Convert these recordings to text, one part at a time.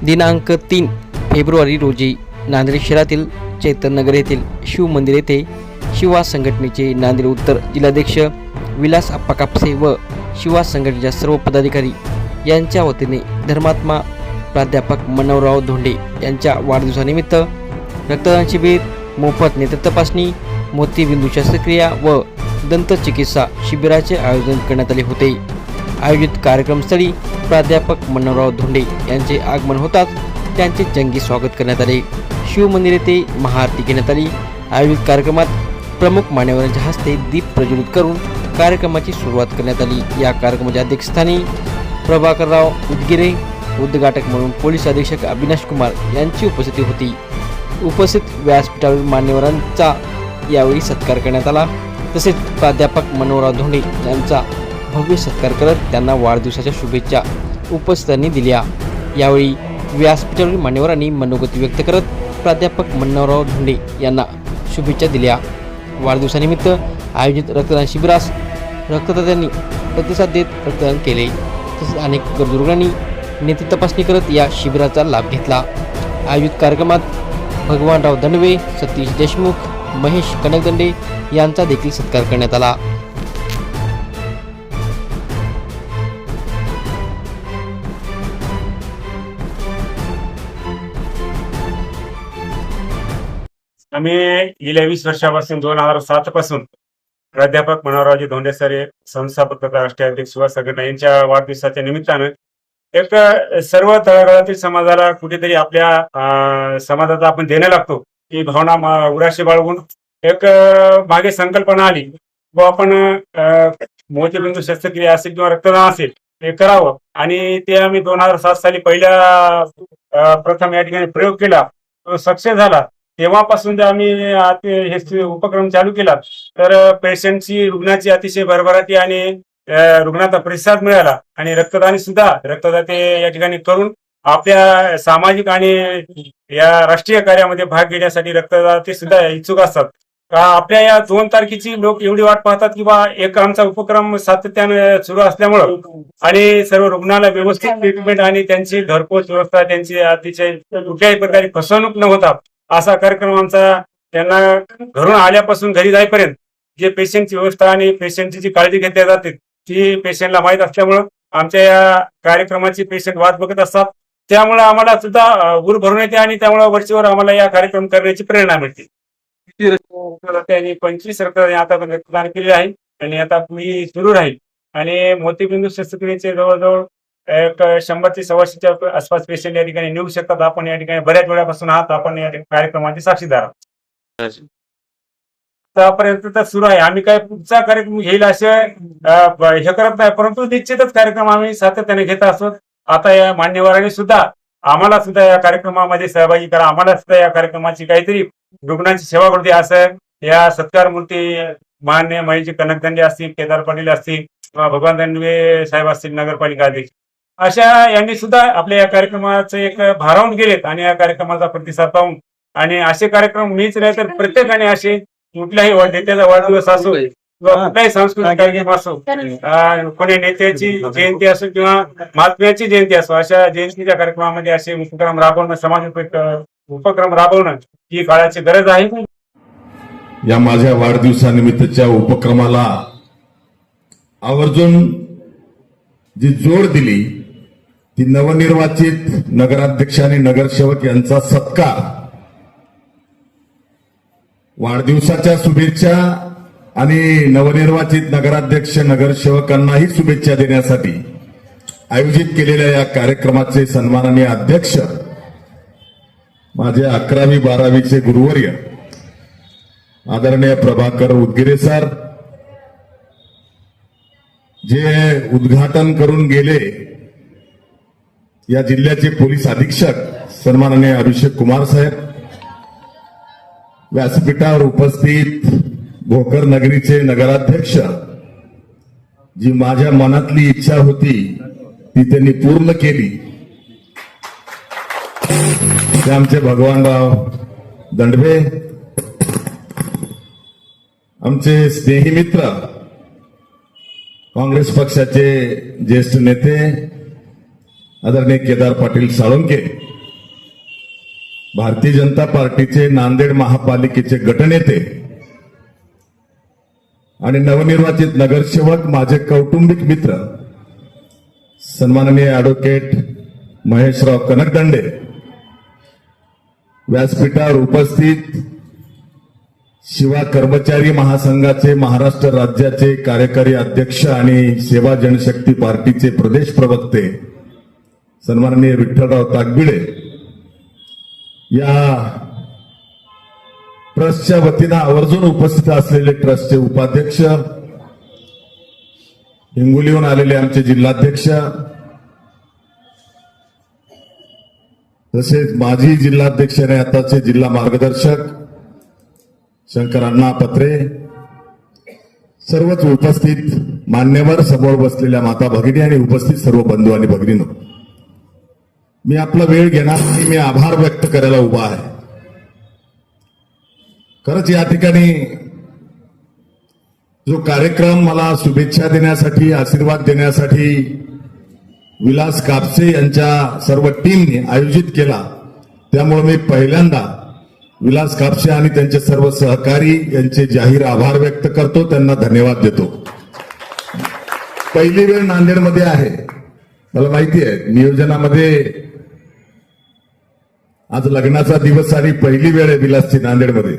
दिनांक 3 फेब्रुवारी रोजी नांदेड शहरातील चैतन्यनगर येथील शिव मंदिर येथे शिवा संघटनेचे नांदेड उत्तर जिल्हाध्यक्ष विलास आप्पा कापसे व शिवा संघटनेच्या सर्व पदाधिकारी यांच्या वतीने धर्मात्मा प्राध्यापक मनोहरराव धोंडे यांच्या वाढदिवसानिमित्त रक्तदान शिबिर, मोफत नेत्र तपासणी, मोतीबिंदू शस्त्रक्रिया व दंतचिकित्सा शिबिराचे आयोजन करण्यात आले होते। आयोजित कार्यक्रमस्थळी प्राध्यापक मनोहरराव धोंडे यांचे आगमन होताच त्यांचे जंगी स्वागत करण्यात आले। शिव मंदिर येथे महाआरती घेण्यात आली। आयोजित कार्यक्रमात प्रमुख मान्यवरांच्या हस्ते दीप प्रज्वलित करून कार्यक्रमाची सुरुवात करण्यात आली। या कार्यक्रमाच्या अध्यक्षस्थानी प्रभाकरराव उदगिरे, उद्घाटक म्हणून पोलीस अधीक्षक अविनाश कुमार यांची उपस्थिती होती। उपस्थित व्यासपीठावरील मान्यवरांचा यावेळी सत्कार करण्यात आला। तसेच प्राध्यापक मनोहरराव धोंडे यांचा भव्य सत्कार करत त्यांना वाढदिवसाच्या शुभेच्छा उपस्थितांनी दिल्या। यावेळी व्यासपीठावरील मान्यवरांनी मनोगत व्यक्त करत प्राध्यापक मनोहरराव धोंडे यांना शुभेच्छा दिल्या। वाढदिवसानिमित्त आयोजित रक्तदान शिबिरास रक्तदात्यांनी प्रतिसाद देत रक्तदान केले। तसेच अनेक गरजू नेत्र तपासणी करत या शिबिराचा लाभ घेतला। आयोजित कार्यक्रमात भगवानराव दंडवे, सतीश देशमुख, महेश कनकदंडे यांचा देखील सत्कार करण्यात आला। आम्ही गेल्या 20 वर्षापासून 2007 पासून प्राध्यापक मनोहररावजी धोंडे सर संस्थापक तथा राष्ट्रीय अध्यक्ष शिवा संघटना यांच्या वाढदिवसाच्या निमित्तानं एक सर्व तळागाळातील समाजाला कुठेतरी आपल्या समाजाचा आपण देणं लागतो ही भावना उराशी बाळगून एक मागे संकल्पना आली व आपण मोतीबिंदू शस्त्रक्रिया असेल किंवा रक्तदान असेल हे करावं आणि ते आम्ही 2007 साली पहिल्या प्रथम या ठिकाणी प्रयोग केला, तो सक्सेस झाला। तेव्हापासून जर आम्ही हे उपक्रम चालू केला तर पेशंटची रुग्णाची अतिशय भरभराटी आणि रुग्णाचा प्रतिसाद मिळाला आणि रक्तदाते या ठिकाणी करून आपल्या सामाजिक आणि या राष्ट्रीय कार्यामध्ये भाग घेण्यासाठी रक्तदाते सुद्धा इच्छुक असतात। आपल्या या 2 तारखेची लोक एवढी वाट पाहतात की बा एक आमचा उपक्रम सातत्याने सुरू असल्यामुळं आणि सर्व रुग्णाला व्यवस्थित ट्रीटमेंट आणि त्यांची घरपोच व्यवस्था, त्यांची अतिशय कुठल्याही प्रकारे फसवणूक न होता असा कार्यक्रम आमचा त्यांना घरून आल्यापासून घरी जाईपर्यंत जे पेशंटची व्यवस्था आणि पेशंटची जी काळजी घेतली जाते ती पेशंटला माहीत असल्यामुळं आमच्या या कार्यक्रमाची पेशंट वाट बघत असतात। त्यामुळे आम्हाला सुद्धा उर भरून येते आणि त्यामुळे वरचीवर आम्हाला या कार्यक्रम करण्याची प्रेरणा मिळते। त्यांनी 25 रक्तदान आतापर्यंत रक्तदान केले आहे आणि आता मी सुरू राहील आणि मोतीबिंदू शस्त्रक्रियेचे जवळजवळ एक 100 ते 125च्या आसपास पेशंट या ठिकाणी निघू शकतात। आपण या ठिकाणी बऱ्याच वेळापासून आहात, आपण या कार्यक्रमाचे साक्षीदार आहात। आतापर्यंत तर सुरू आहे, आम्ही काय पुढचा कार्यक्रम घेईल असे हे करत नाही, परंतु निश्चितच कार्यक्रम आम्ही सातत्याने घेत असतो। आता या मान्यवरांनी सुद्धा आम्हाला सुद्धा या कार्यक्रमामध्ये सहभागी करा, आम्हाला सुद्धा या कार्यक्रमाची काहीतरी रुग्णांची सेवा करते असं या सत्कार मूर्ती मान्य महेश कनकदंडे असतील, केदार पाटील असतील, भगवान दंडवे साहेब असतील, नगरपालिका अध्यक्ष, अशा यांनी सुद्धा आपल्या या कार्यक्रमाचे एक भारावून गेलेत आणि या कार्यक्रमाचा प्रतिसाद पाहून आणि असे कार्यक्रम मीच नाही तर प्रत्येकाने असे कुठल्याही नेत्याचा वाढदिवस असो किंवा कुठलाही सांस्कृतिक कार्यक्रम असो, कोणी नेत्याची जयंती असो किंवा महात्म्याची जयंती असो, अशा जयंतीच्या कार्यक्रमामध्ये असे उपक्रम राबवणं, समाज उपक्रम राबवणं ही काळाची गरज आहे। या माझ्या वाढदिवसानिमित्तच्या उपक्रमाला आवर्जून जी जोड दिली ती नवनिर्वाचित नगराध्यक्ष आणि नगरसेवक यांचा सत्कार, वाढदिवसाच्या शुभेच्छा आणि नवनिर्वाचित नगराध्यक्ष नगरसेवकांनाही शुभेच्छा देण्यासाठी आयोजित केलेल्या या कार्यक्रमाचे सन्माननीय अध्यक्ष माझे 11वी 12वीचे गुरुवर्य आदरणीय प्रभाकर उदगिरे सर, जे उद्घाटन करून गेले या जिल्ह्याचे पोलीस अधीक्षक सन्माननीय अभिषेक कुमार साहेब, व्यासपीठावर उपस्थित भोकर नगरीचे नगराध्यक्ष, जी माझ्या मनातली इच्छा होती ती त्यांनी पूर्ण केली, ते आमचे भगवानराव दंडवे, आमचे स्नेही मित्र काँग्रेस पक्षाचे ज्येष्ठ नेते आदरणीय केदार पाटील साळुंके, भारतीय जनता पार्टीचे नांदेड महापालिकेचे गटनेते आणि नवनिर्वाचित नगरसेवक, माझे कौटुंबिक मित्र सन्माननीय ॲडव्होकेट महेशराव कनकदंडे, व्यासपीठावर उपस्थित शिवा कर्मचारी महासंघाचे महाराष्ट्र राज्याचे कार्यकारी अध्यक्ष आणि सेवा जनशक्ती पार्टीचे प्रदेश प्रवक्ते सन्माननीय विठ्ठलराव ताकबिळे, या ट्रस्टच्या वतीनं आवर्जून उपस्थित असलेले ट्रस्टचे उपाध्यक्ष, हिंगोलीहून आलेले आमचे जिल्हाध्यक्ष, तसेच माजी जिल्हाध्यक्ष आणि आताचे जिल्हा मार्गदर्शक शंकर अण्णा पत्रे, सर्वच उपस्थित मान्यवर, समोर बसलेल्या माता भगिनी आणि उपस्थित सर्व बंधू आणि भगिनींनो, मी आपला वेळ घेणार नाही. मी आभार व्यक्त करायला उभा आहे. खरंच या ठिकाणी जो कार्यक्रम मला शुभेच्छा देण्यासाठी, आशीर्वाद देण्यासाठी विलास कापसे यांच्या सर्व टीमने आयोजित केला, त्यामुळे मी पहिल्यांदा विलास कापसे आणि त्यांचे सर्व सहकारी यांचे जाहीर आभार व्यक्त करतो, त्यांना धन्यवाद देतो. पहिली वेळ नांदेडमध्ये आहे, मला माहिती आहे. नियोजनामध्ये आज लग्नाचा दिवस आणि पहिली वेळ आहे विलासची नांदेडमध्ये.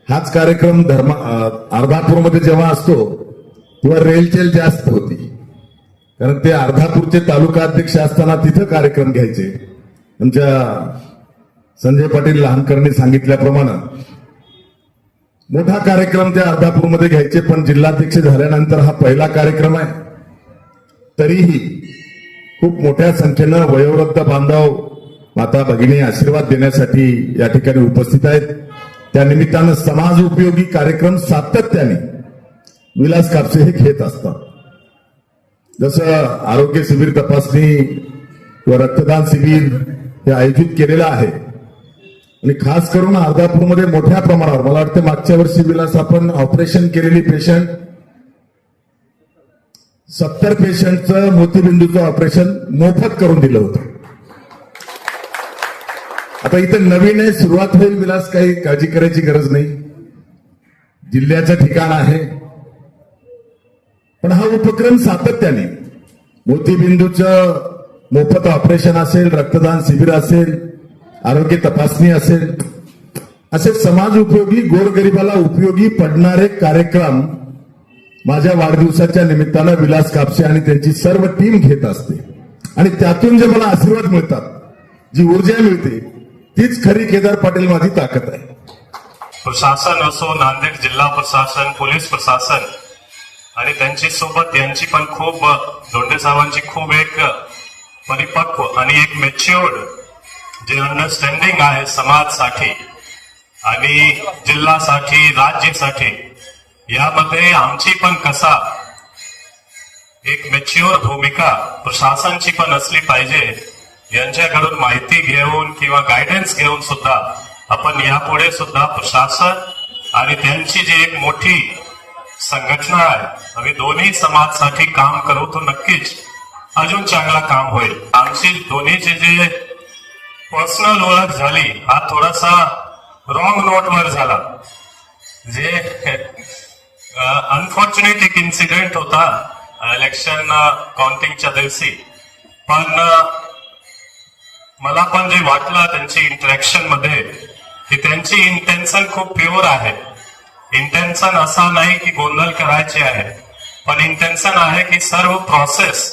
हाच कार्यक्रम अर्धापूरमध्ये जेव्हा असतो तेव्हा रेलचेल जास्त होती, कारण ते अर्धापूरचे तालुका अध्यक्ष असताना तिथं कार्यक्रम घ्यायचे. आमच्या संजय पाटील लहानकरनी सांगितल्याप्रमाणे मोठा कार्यक्रम त्या अर्धापूरमध्ये घ्यायचे, पण जिल्हाध्यक्ष झाल्यानंतर हा पहिला कार्यक्रम आहे. तरीही खूप मोठ्या संख्येनं वयोवृद्ध बांधव, माता भगिनी आशीर्वाद देण्यासाठी या ठिकाणी उपस्थित आहेत. त्या निमित्तानं समाज उपयोगी कार्यक्रम सातत्याने विलास कापसे हे घेत असतात. जसं आरोग्य शिबिर तपासणी किंवा रक्तदान शिबिर हे आयोजित केलेलं आहे आणि खास करून अर्धापूरमध्ये मोठ्या प्रमाणावर, मला वाटतं मागच्या वर्षी विलास आपण ऑपरेशन केलेली पेशंट 70 पेशंटचं मोतीबिंदूचं ऑपरेशन मोफत करून दिलं होतं. आता इथं नवीन आहे, सुरुवात होईल विलास, काही काळजी करायची गरज नाही. जिल्ह्याचं ठिकाण आहे, पण हा उपक्रम सातत्याने मोतीबिंदूचं मोफत ऑपरेशन असेल, रक्तदान शिबिर असेल, आरोग्य तपासणी असेल, असे समाज उपयोगी, गोरगरिबाला उपयोगी पडणारे कार्यक्रम माझ्या वाढदिवसाच्या निमित्तानं विलास कापसे आणि त्यांची सर्व टीम घेत असते. आणि त्यातून जे मला आशीर्वाद मिळतात, जी ऊर्जा मिळते, तीच खरी केदार पाटील माझी ताकद आहे. प्रशासन असो, नांदेड जिल्हा प्रशासन, पोलीस प्रशासन आणि त्यांची सोबत यांची पण खूप, धोंडे साहेबांची खूप एक परिपक्व आणि एक मॅच्युअर्ड जे अंडरस्टँडिंग आहे समाजासाठी आणि जिल्ह्यासाठी, राज्यासाठी. यामध्ये आमची पण कसा एक मॅच्युअर भूमिका प्रशासनची पण असली पाहिजे. यांच्याकडून माहिती घेऊन किंवा गायडन्स घेऊन सुद्धा आपण यापुढे सुद्धा प्रशासन आणि त्यांची जी एक मोठी संघटना आहे, आम्ही दोन्ही समाजासाठी काम करू, तो नक्कीच अजून चांगला काम होईल. आमची दोन्हीची जे पर्सनल ओळख झाली, हा थोडासा रॉंग नोटवर झाला. जे अनफॉर्च्युनेट एक इन्सिडेंट होता इलेक्शन काउंटिंगच्या दिवशी, पण मला पण जे वाटलं त्यांची इंटरॅक्शन मध्ये की त्यांची इंटेन्शन खूप प्युअर आहे. इंटेन्शन असा नाही की गोंधळ करायचे आहे, पण इंटेन्शन आहे की सर्व प्रोसेस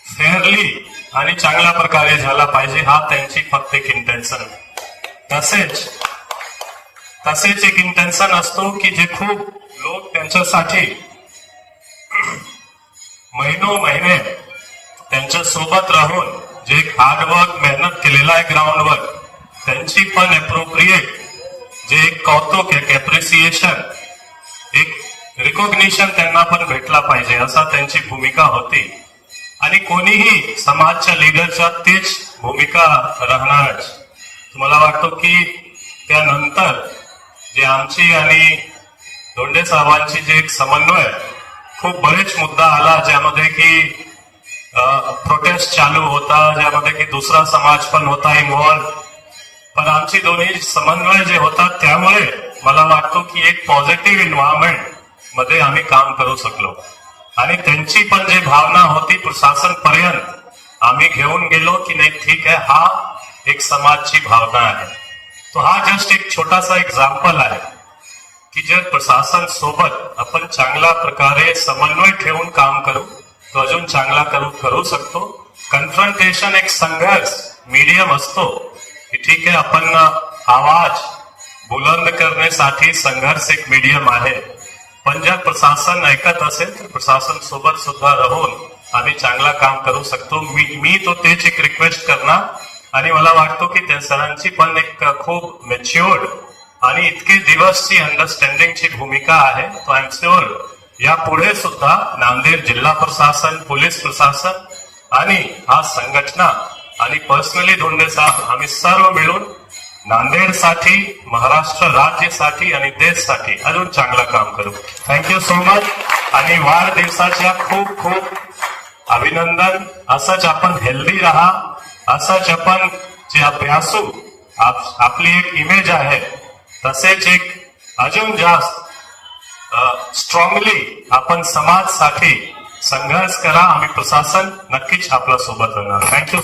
फेअरली आणि चांगल्या प्रकारे झाला पाहिजे, हा त्यांची फक्त एक इंटेन्शन. तसेच एक इंटेन्शन असतो की जे खूप लोक त्यांच्यासाठी महिने त्यांच्या सोबत राहून जे हार्डवर्क, मेहनत केलेला आहे ग्राउंडवर, त्यांची पण अप्रोप्रिएट जे एक कौतुक, एक अप्रिसिएशन, एक रिकॉग्निशन त्यांना पण भेटला पाहिजे, असा त्यांची भूमिका होती. आणि कोणीही समाजच्या लिडरच्या तीच भूमिका राहणार. मला वाटतं की त्यानंतर जे आमची आणि धोंडे साहेबांची जे एक समन्वय, खूप बरेच मुद्दा आला ज्यामध्ये की प्रोटेस्ट चालू होता, ज्यामध्ये की दुसरा समाज पण होता इन्व्हॉल्व, पण आमची दोन्ही समन्वय जे होतात त्यामुळे मला वाटतो की एक पॉझिटिव्ह एन्व्हायरमेंट मध्ये आम्ही काम करू शकलो आणि त्यांची पण जी भावना होती प्रशासन पर्यंत आम्ही घेऊन गेलो की नाही ठीक आहे, हा एक समाजची भावना आहे. तो हा जस्ट एक छोटासा एक्झाम्पल आहे की जर प्रशासन सोबत आपण चांगल्या प्रकारे समन्वय ठेवून काम करू तो अजून चांगला करू शकतो. कन्फ्रंटेशन एक संघर्ष मीडियम असतो की ठीक आहे, आपण आवाज बुलंद करण्यासाठी संघर्ष एक मीडियम आहे, पण जर प्रशासन ऐकत असेल तर प्रशासन सोबत सुद्धा राहून आम्ही चांगला काम करू शकतो. मी तो तेच एक रिक्वेस्ट करणार आणि मला वाटतो की त्या सरांची पण एक खूप मॅच्युअर्ड आणि इतके दिवसची अंडरस्टँडिंगची भूमिका आहे. तो आय एम शुअर यापुढे सुद्धा नांदेड जिल्हा प्रशासन, पोलीस प्रशासन आणि हा संघटना आणि पर्सनली धोंडे साहेब आम्ही सर्व मिळून नांदेडसाठी, महाराष्ट्र राज्यासाठी आणि देशसाठी अजून चांगलं काम करू. थँक्यू सो मच आणि वाढदिवसाच्या खूप खूप अभिनंदन. असंच आपण हेल्दी राहा, असंच आपण जे अभ्यासू आपली एक इमेज आहे तसेच एक अजून जास्त स्ट्रॉंगली आपण समाजसाठी संघर्ष करा. आम्ही प्रशासन नक्कीच आपल्या सोबत राहणार. थँक्यू.